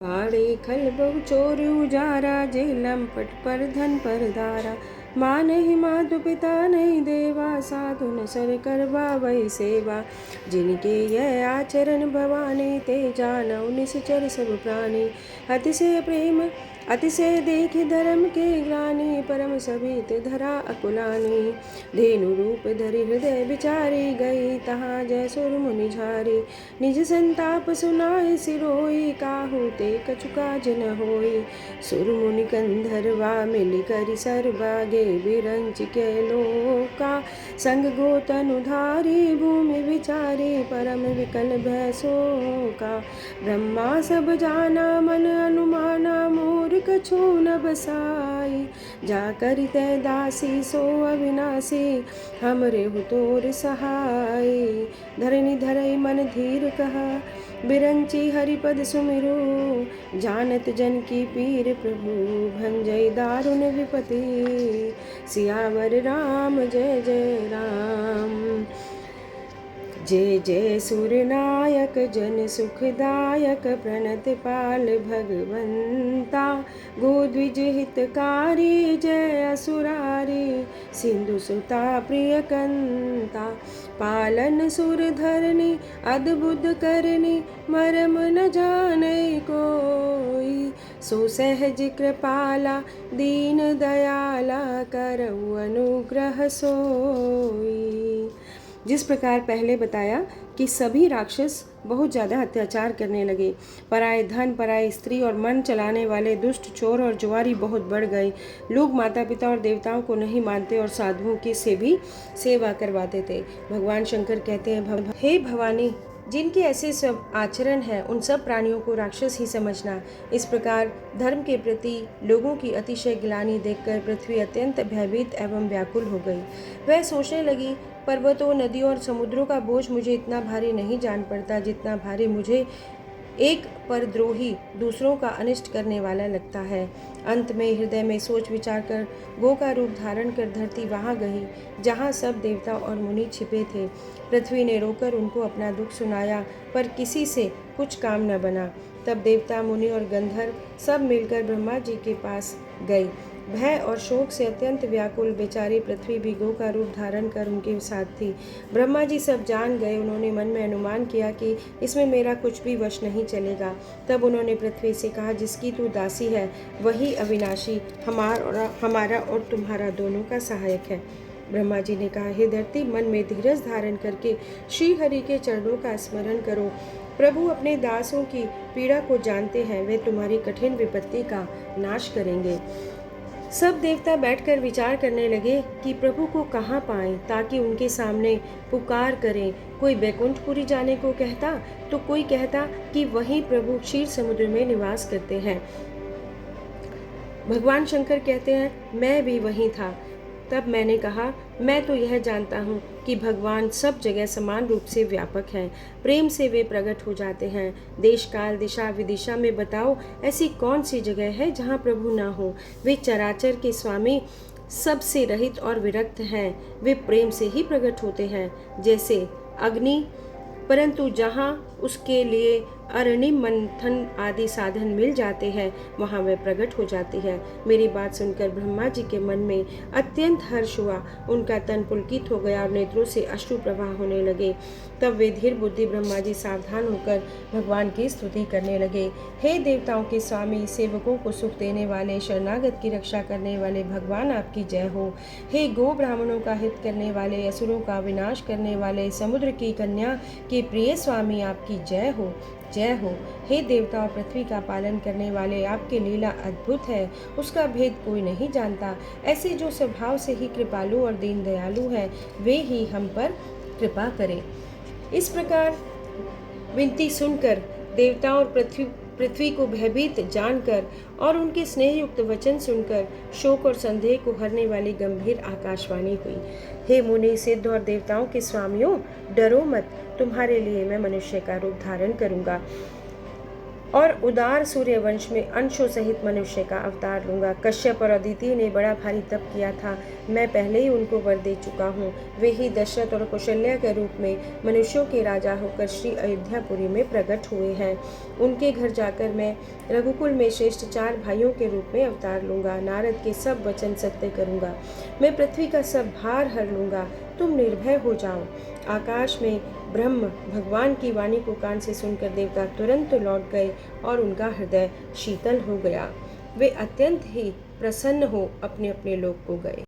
पाड़े खल बहु चोर उजारा, जेलम पट पर धन पर दारा। माँ नहीं माधु पिता नहीं देवा, साधु न सर करवा वही सेवा। जिनके यह आचरण भवानी, ते जानऊ निश्चर सब प्राणी। अतिशय प्रेम अतिशय देख धर्म के ग्लानि, परम सबित धरा अकुलानी। धेनु रूप धरि हृदय विचारी, गई तहाँ जय सुर मुनि झारी। निज संताप सुनाए सिरोई, काहू ते कछु काज न होई। सुर मुनि कंधर्वा मिल करि सर्वागे, बिरंच के लोका संग गोतन उधारी। भूमि विचारी परम विकल भय शोका, ब्रह्मा सब जाना मन अनुमाना। मोर कछु न बसाई, जा करि तै दासी सो अविनाशी। हमरे हु तोर सहाय, धरनी धरई मन धीर कहा। बिरंची हरिपद सुमिरो, जानत जन की पीर प्रभु। भंजई दारुण विपति, सियावर राम जय जय राम। जय जय सुरनायक जन सुखदायक, प्रणत पाल भगवंता। गोद्विज हितकारी, जय असुरारी। सिंधु सुता प्रिय कंता, पालन सुर धरनी। अद्भुत करनी, मरम न जाने कोई। सो सहज कृपाला, दीन दयाला। करऊ अनुग्रह सोई। जिस प्रकार पहले बताया कि सभी राक्षस बहुत ज़्यादा अत्याचार करने लगे। पराये धन, पराये स्त्री और मन चलाने वाले दुष्ट चोर और जुआरी बहुत बढ़ गए। लोग माता पिता और देवताओं को नहीं मानते और साधुओं की से भी सेवा करवाते थे। भगवान शंकर कहते हैं, हे भवानी, जिनके ऐसे सब आचरण हैं उन सब प्राणियों को राक्षस ही समझना। इस प्रकार धर्म के प्रति लोगों की अतिशय ग्लानि देखकर पृथ्वी अत्यंत भयभीत एवं व्याकुल हो गई। वह सोचने लगी, पर्वतों, नदियों और समुद्रों का बोझ मुझे इतना भारी नहीं जान पड़ता जितना भारी मुझे एक परद्रोही दूसरों का अनिष्ट करने वाला लगता है। अंत में हृदय में सोच विचार कर गो का रूप धारण कर धरती वहाँ गई जहाँ सब देवता और मुनि छिपे थे। पृथ्वी ने रोकर उनको अपना दुख सुनाया, पर किसी से कुछ काम न बना। तब देवता, मुनि और गंधर्व सब मिलकर ब्रह्मा जी के पास गए। भय और शोक से अत्यंत व्याकुल बेचारी पृथ्वी भी गो का रूप धारण कर उनके साथ थी। ब्रह्मा जी सब जान गए। उन्होंने मन में अनुमान किया कि इसमें मेरा कुछ भी वश नहीं चलेगा। तब उन्होंने पृथ्वी से कहा, जिसकी तू दासी है वही अविनाशी हमारा और तुम्हारा दोनों का सहायक है। ब्रह्मा जी ने कहा, हे धरती, मन में धीरज धारण करके श्री हरि के चरणों का स्मरण करो। प्रभु अपने दासों की पीड़ा को जानते हैं, वे तुम्हारी कठिन विपत्ति का नाश करेंगे। सब देवता बैठकर विचार करने लगे कि प्रभु को कहाँ पाएं ताकि उनके सामने पुकार करें। कोई बैकुंठपुरी जाने को कहता तो कोई कहता कि वहीं प्रभु क्षीर समुद्र में निवास करते हैं। भगवान शंकर कहते हैं, मैं भी वहीं था। तब मैंने कहा, मैं तो यह जानता हूँ कि भगवान सब जगह समान रूप से व्यापक हैं। प्रेम से वे प्रकट हो जाते हैं। देश काल दिशा विदिशा में बताओ, ऐसी कौन सी जगह है जहाँ प्रभु ना हो। वे चराचर के स्वामी, सबसे रहित और विरक्त हैं। वे प्रेम से ही प्रकट होते हैं जैसे अग्नि, परंतु जहाँ उसके लिए अरणि मंथन आदि साधन मिल जाते हैं वहाँ वह प्रकट हो जाती है। मेरी बात सुनकर ब्रह्मा जी के मन में अत्यंत हर्ष हुआ। उनका तन पुलकित हो गया और नेत्रों से अश्रु प्रवाह होने लगे। तब वे धीर बुद्धि ब्रह्मा जी सावधान होकर भगवान की स्तुति करने लगे। हे देवताओं के स्वामी, सेवकों को सुख देने वाले, शरणागत की रक्षा करने वाले भगवान, आपकी जय हो। हे गो ब्राह्मणों का हित करने वाले, असुरों का विनाश करने वाले, समुद्र की कन्या के प्रिय स्वामी, आपकी जय हो, जय हो। हे देवता और पृथ्वी का पालन करने वाले, आपकी लीला अद्भुत है, उसका भेद कोई नहीं जानता। ऐसे जो स्वभाव से ही कृपालु और दीन दयालु है, वे ही हम पर कृपा करें। इस प्रकार विनती सुनकर देवताओं और पृथ्वी को भयभीत जानकर और उनके स्नेह युक्त वचन सुनकर शोक और संदेह को हरने वाली गंभीर आकाशवाणी हुई। हे मुनि, सिद्ध और देवताओं के स्वामियों, डरो मत, तुम्हारे लिए मैं मनुष्य का रूप धारण करूंगा। और उदार सूर्यवंश में अंशों सहित मनुष्य का अवतार लूँगा। कश्यप और अदिति ने बड़ा भारी तप किया था, मैं पहले ही उनको वर दे चुका हूँ। वे ही दशरथ और कौशल्या के रूप में मनुष्यों के राजा होकर श्री अयोध्यापुरी में प्रकट हुए हैं। उनके घर जाकर मैं रघुकुल में श्रेष्ठ 4 भाइयों के रूप में अवतार लूँगा। नारद के सब वचन सत्य करूँगा। मैं पृथ्वी का सब भार हर लूँगा, तुम निर्भय हो जाओ। आकाश में ब्रह्म भगवान की वाणी को कान से सुनकर देवता तुरंत लौट गए और उनका हृदय शीतल हो गया। वे अत्यंत ही प्रसन्न हो अपने अपने लोक को गए।